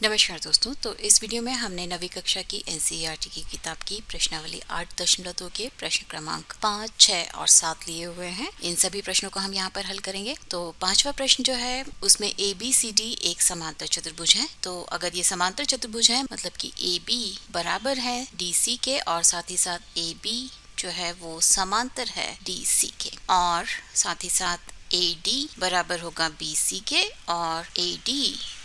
नमस्कार दोस्तों। तो इस वीडियो में हमने नवी कक्षा की एनसीईआरटी की किताब की प्रश्नावली 8.2 के प्रश्न क्रमांक 5, 6 और 7 लिए हुए हैं। इन सभी प्रश्नों को हम यहाँ पर हल करेंगे। तो पांचवा प्रश्न जो है उसमें ABCD एक समांतर चतुर्भुज है। तो अगर ये समांतर चतुर्भुज है मतलब कि AB बराबर है DC के और साथ ही साथ AB जो है वो समांतर है DC के और साथ ही साथ AD बराबर होगा BC के और AD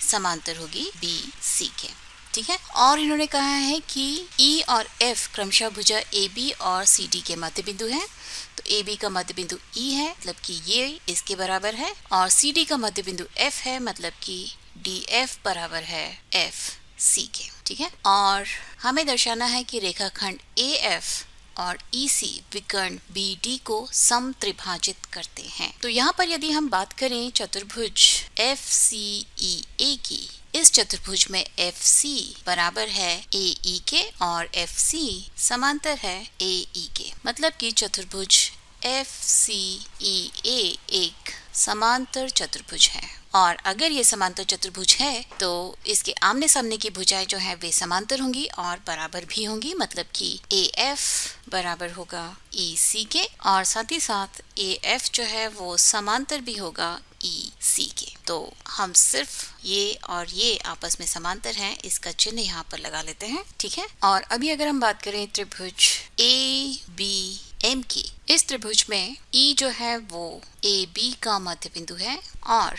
समांतर होगी BC के। ठीक है। और इन्होंने कहा है कि E और F क्रमशः भुजा AB और CD के मध्य बिंदु है। तो AB का मध्य बिंदु E है मतलब कि ये इसके बराबर है और CD का मध्य बिंदु F है मतलब कि DF बराबर है FC के। ठीक है। और हमें दर्शाना है कि रेखाखंड AF और EC विकर्ण BD को समत्रिभाजित करते हैं। तो यहाँ पर यदि हम बात करें चतुर्भुज FCEA की, इस चतुर्भुज में FC बराबर है AE के और FC समांतर है AE के। मतलब कि चतुर्भुज FCEA एक समांतर चतुर्भुज है और अगर ये समांतर चतुर्भुज है तो इसके आमने सामने की भुजाएं जो है वे समांतर होंगी और बराबर भी होंगी। मतलब कि AF बराबर होगा EC के और साथ ही साथ AF जो है वो समांतर भी होगा EC के। तो हम सिर्फ ये और ये आपस में समांतर हैं, इसका चिन्ह यहाँ पर लगा लेते हैं। ठीक है। और अभी अगर हम बात करें त्रिभुज ABM की, इस त्रिभुज में E जो है वो AB का मध्य बिंदु है और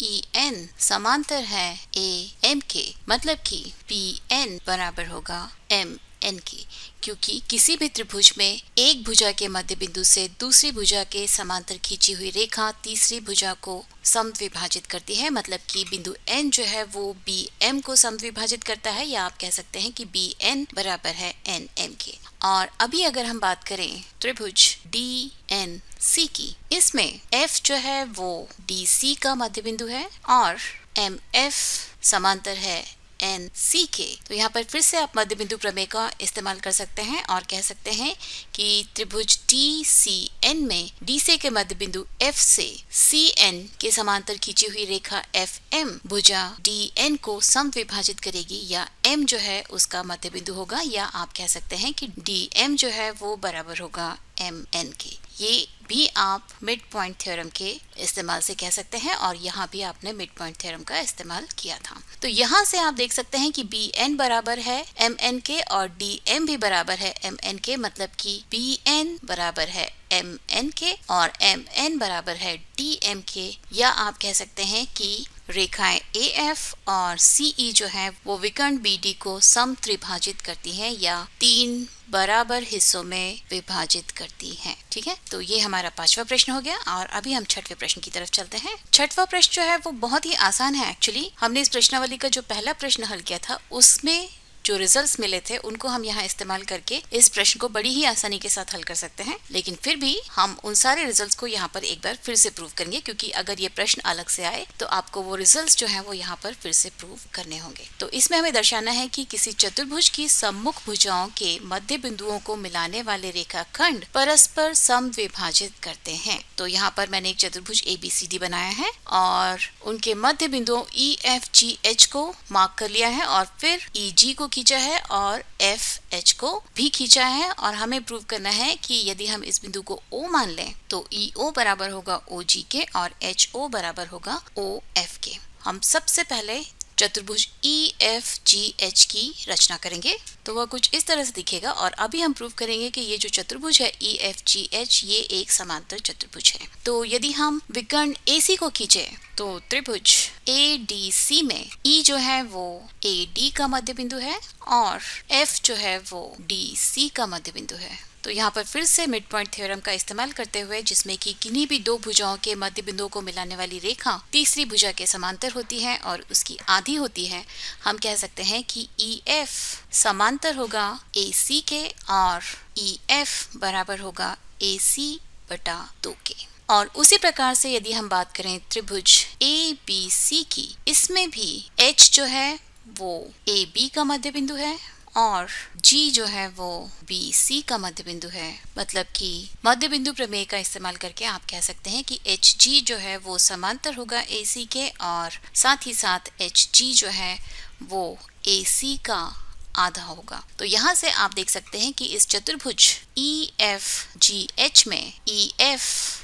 EN समांतर है AM के। मतलब कि PN बराबर होगा MN के, क्योंकि किसी भी त्रिभुज में एक भुजा के मध्य बिंदु से दूसरी भुजा के समांतर खींची हुई रेखा तीसरी भुजा को समद्विभाजित करती है। मतलब कि बिंदु N जो है वो BM को समद्विभाजित करता है या आप कह सकते हैं कि BN बराबर है NM के। और अभी अगर हम बात करें त्रिभुज DNC की, इसमें F जो है वो DC का मध्य बिंदु है और MF समांतर है NC के। तो यहाँ पर फिर से आप मध्य बिंदु प्रमेय का इस्तेमाल कर सकते हैं और कह सकते हैं कि त्रिभुज TCN में DC के मध्य बिंदु F से CN के समांतर खींची हुई रेखा FM भुजा DN को समविभाजित करेगी या M जो है उसका मध्य बिंदु होगा या आप कह सकते हैं कि DM जो है वो बराबर होगा MN के। ये भी आप मिड पॉइंट थ्योरम के इस्तेमाल से कह सकते हैं और यहाँ भी आपने मिड पॉइंट थ्योरम का इस्तेमाल किया था। तो यहाँ से आप देख सकते हैं कि BN बराबर है MN के और DM भी बराबर है MN के। मतलब कि BN बराबर है MN के और MN बराबर है DM के। या आप कह सकते हैं कि रेखाएं AF और CE जो है वो विकर्ण BD को समत्रिभाजित करती हैं या 3 बराबर हिस्सों में विभाजित करती हैं। ठीक है। तो ये हमारा पांचवा प्रश्न हो गया और अभी हम छठवें प्रश्न की तरफ चलते हैं। छठवां प्रश्न जो है वो बहुत ही आसान है। एक्चुअली हमने इस प्रश्नावली का जो पहला प्रश्न हल किया था उसमें जो रिजल्ट्स मिले थे उनको हम यहाँ इस्तेमाल करके इस प्रश्न को बड़ी ही आसानी के साथ हल कर सकते हैं। लेकिन फिर भी हम उन सारे रिजल्ट्स को यहाँ पर एक बार फिर से प्रूव करेंगे, क्योंकि अगर ये प्रश्न अलग से आए तो आपको वो रिजल्ट्स जो हैं वो यहाँ पर फिर से प्रूव करने होंगे। तो इसमें हमें दर्शाना है कि किसी चतुर्भुज की सम्मुख भुजाओं के मध्य बिंदुओं को मिलाने वाले रेखाखंड परस्पर समद्विभाजित करते हैं। तो यहाँ पर मैंने एक चतुर्भुज ABCD बनाया है और उनके मध्य बिंदुओं EFGH को मार्क कर लिया है और फिर EG को खींचा है और FH को भी खींचा है और हमें प्रूव करना है कि यदि हम इस बिंदु को O मान लें तो EO बराबर होगा OG के और HO बराबर होगा OF के। हम सबसे पहले चतुर्भुज EFGH की रचना करेंगे तो वह कुछ इस तरह से दिखेगा और अभी हम प्रूव करेंगे कि ये जो चतुर्भुज है EFGH ये एक समांतर चतुर्भुज है। तो यदि हम विकर्ण AC को खींचे तो त्रिभुज ADC में E जो है वो AD का मध्य बिंदु है और F जो है वो DC का मध्य बिंदु है। तो यहाँ पर फिर से मिड पॉइंट थ्योरम का इस्तेमाल करते हुए, जिसमें कि किन्हीं भी दो भुजाओं के मध्य बिंदुओं को मिलाने वाली रेखा तीसरी भुजा के समांतर होती है और उसकी आधी होती है, हम कह सकते हैं कि EF समांतर होगा AC के और EF बराबर होगा AC बटा 2 के। और उसी प्रकार से यदि हम बात करें त्रिभुज ABC की, इसमें भी H जो है वो AB का मध्य बिंदु है और G जो है वो BC का मध्य बिंदु है। मतलब कि मध्य बिंदु प्रमेय का इस्तेमाल करके आप कह सकते हैं कि HG जो है वो समांतर होगा AC के और साथ ही साथ HG जो है वो AC का आधा होगा। तो यहाँ से आप देख सकते हैं कि इस चतुर्भुज EFGH में EF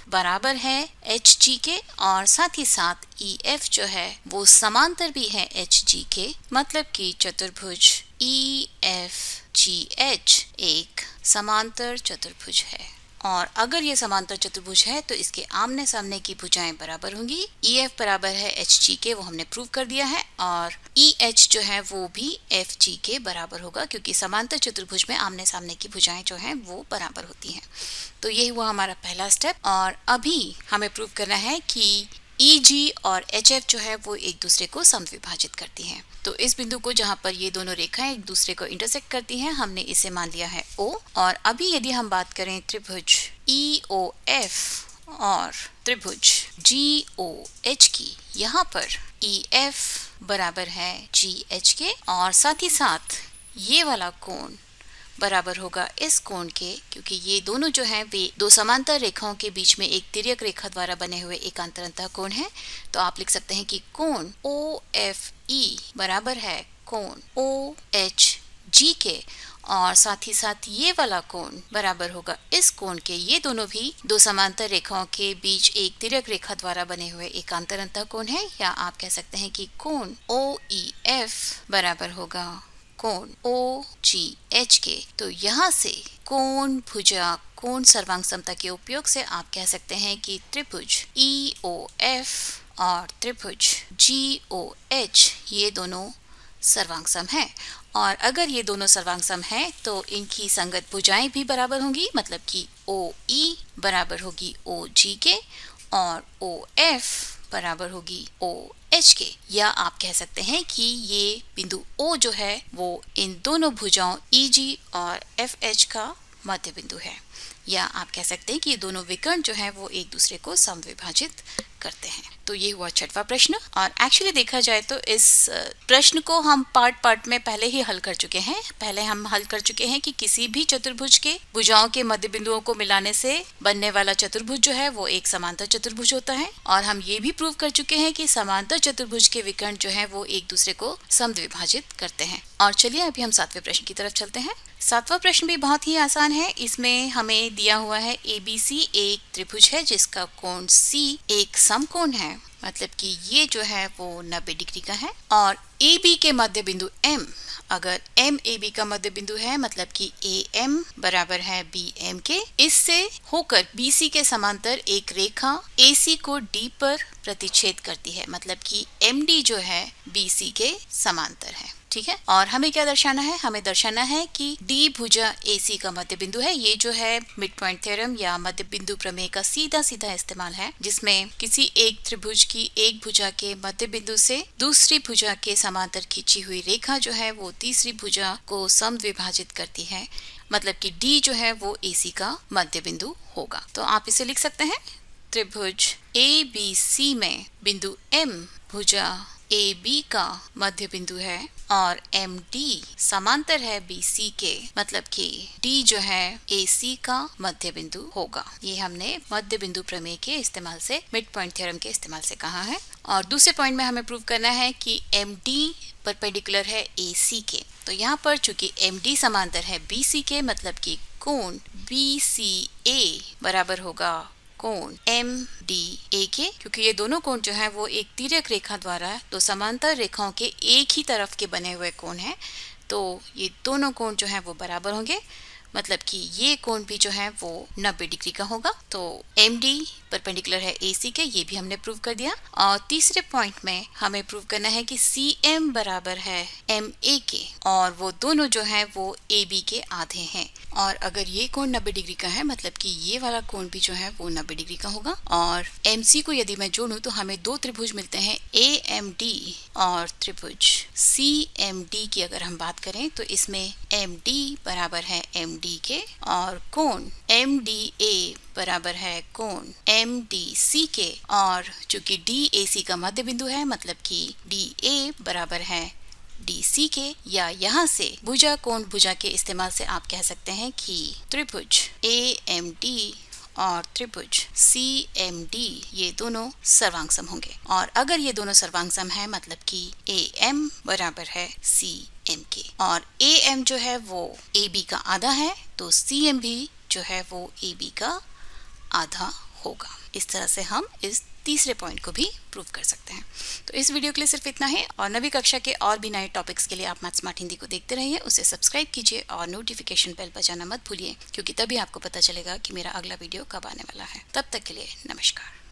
बराबर है HG के और साथ ही साथ EF जो है वो समांतर भी है HG के, मतलब कि चतुर्भुज EFGH एक समांतर चतुर्भुज है। और अगर ये समांतर चतुर्भुज है तो इसके आमने सामने की भुजाएं बराबर होंगी। EF बराबर है HG के, वो हमने प्रूव कर दिया है, और EH जो है वो भी FG के बराबर होगा, क्योंकि समांतर चतुर्भुज में आमने सामने की भुजाएं जो हैं वो बराबर होती हैं। तो ये हुआ हमारा पहला स्टेप। और अभी हमें प्रूव करना है कि EG और HF जो है वो एक दूसरे को समद्विभाजित करती हैं। तो इस बिंदु को जहाँ पर ये दोनों रेखाएं एक दूसरे को इंटरसेक्ट करती हैं, हमने इसे मान लिया है O। और अभी यदि हम बात करें त्रिभुज EOF और त्रिभुज GOH की, यहाँ पर EF बराबर है GH के और साथ ही साथ ये वाला कोण बराबर होगा इस कोण के, क्योंकि ये दोनों जो हैं वे दो समांतर रेखाओं के बीच में एक तिर्यक रेखा द्वारा बने हुए एकांतर अंतः कोण है। तो आप लिख सकते हैं कि कोण OFE बराबर है कोण OHG के, और साथ ही साथ ये वाला कोण बराबर होगा इस कोण के। ये दोनों भी दो समांतर रेखाओं के बीच एक तिर्यक रेखा द्वारा बने हुए एकांतर अंतः कोण है, या आप कह सकते हैं कि कोण OEF बराबर होगा कोण OGH के। तो यहाँ से कोण भुजा कोण सर्वांग समता के उपयोग से आप कह सकते हैं कि त्रिभुज EOF और त्रिभुज GOH ये दोनों सर्वांग सम है। और अगर ये दोनों सर्वांग सम है तो इनकी संगत भुजाएं भी बराबर होंगी, मतलब कि OE बराबर होगी OG के और OF बराबर होगी OH के। या आप कह सकते हैं कि ये बिंदु O जो है वो इन दोनों भुजाओं EG और FH का मध्य बिंदु है, या आप कह सकते हैं कि ये दोनों विकर्ण जो है वो एक दूसरे को समद्विभाजित करते हैं। तो ये हुआ छठवां प्रश्न। और एक्चुअली देखा जाए तो इस प्रश्न को हम पार्ट में पहले ही हल कर चुके हैं। पहले हम हल कर चुके हैं कि किसी भी चतुर्भुज के भुजाओं के मध्य बिंदुओं को मिलाने से बनने वाला चतुर्भुज जो है वो एक समांतर चतुर्भुज होता है, और हम ये भी प्रूव कर चुके हैं कि समांतर चतुर्भुज के विकर्ण जो है वो एक दूसरे को समद्विभाजित करते हैं। और चलिए अभी हम सातवें प्रश्न की तरफ चलते हैं। सातवां प्रश्न भी बहुत ही आसान है। इसमें हमें दिया हुआ है ABC एक त्रिभुज है जिसका कोण C एक समकोण है, मतलब कि ये जो है वो 90 डिग्री का है, और AB के मध्य बिंदु M, अगर M AB का मध्य बिंदु है मतलब कि AM बराबर है BM के, इससे होकर BC के समांतर एक रेखा AC को D पर प्रतिच्छेद करती है, मतलब कि MD जो है BC के समांतर है। ठीक है, और हमें क्या दर्शाना है? हमें दर्शाना है कि D भुजा AC का मध्य बिंदु है। ये जो है मिड पॉइंट थ्योरम या मध्य बिंदु प्रमेय का सीधा इस्तेमाल है, जिसमें किसी एक त्रिभुज की एक भुजा के मध्य बिंदु से दूसरी भुजा के समांतर खींची हुई रेखा जो है वो तीसरी भुजा को समद्विभाजित करती है, मतलब कि D जो है वो AC का मध्य बिंदु होगा। तो आप इसे लिख सकते हैं, त्रिभुज ABC में बिंदु M भुजा AB का मध्य बिंदु है और MD समांतर है BC के, मतलब कि D जो है AC का मध्य बिंदु होगा। ये हमने मध्य बिंदु प्रमेय के इस्तेमाल से, मिड पॉइंट थ्योरम के इस्तेमाल से कहा है। और दूसरे पॉइंट में हमें प्रूव करना है कि MD परपेंडिकुलर है AC के। तो यहाँ पर चूंकि MD समांतर है BC के, मतलब कि कोण BCA बराबर होगा कोण MDA के, क्योंकि ये दोनों कोण जो है वो एक तिर्यक रेखा द्वारा दो समांतर रेखाओं के एक ही तरफ के बने हुए कोण हैं। तो ये दोनों कोण जो है वो बराबर होंगे, मतलब कि ये कोण भी जो है वो 90 डिग्री का होगा। तो MD परपेंडिकुलर है AC के, ये भी हमने प्रूव कर दिया। और तीसरे पॉइंट में हमें प्रूव करना है कि CM बराबर है MA के, और वो दोनों जो है वो AB के आधे हैं। और अगर ये कोण 90 डिग्री का है, मतलब कि ये वाला कोण भी जो है वो 90 डिग्री का होगा। और MC को यदि मैं जोड़ूं तो हमें दो त्रिभुज मिलते हैं, AMD और त्रिभुज CMD की अगर हम बात करें तो इसमें MD बराबर है MD के, और कोण MDA बराबर है कोण MDC के, और चूंकि DAC का मध्य बिंदु है, मतलब कि DA बराबर है DC के, या यहाँ से भुजा कोण भुजा के इस्तेमाल से आप कह सकते हैं कि त्रिभुज AMD और त्रिभुज CMD ये दोनों सर्वांग सम होंगे। और अगर ये दोनों सर्वांग सम है मतलब कि AM बराबर है CM के, और AM जो है वो AB का आधा है, तो CM भी जो है वो AB का आधा होगा। इस तरह से हम इस तीसरे पॉइंट को भी प्रूव कर सकते हैं। तो इस वीडियो के लिए सिर्फ इतना ही, और नवी कक्षा के और भी नए टॉपिक्स के लिए आप मैथ स्मार्ट हिंदी को देखते रहिए, उसे सब्सक्राइब कीजिए और नोटिफिकेशन बेल बजाना मत भूलिए, क्योंकि तभी आपको पता चलेगा कि मेरा अगला वीडियो कब आने वाला है। तब तक के लिए नमस्कार।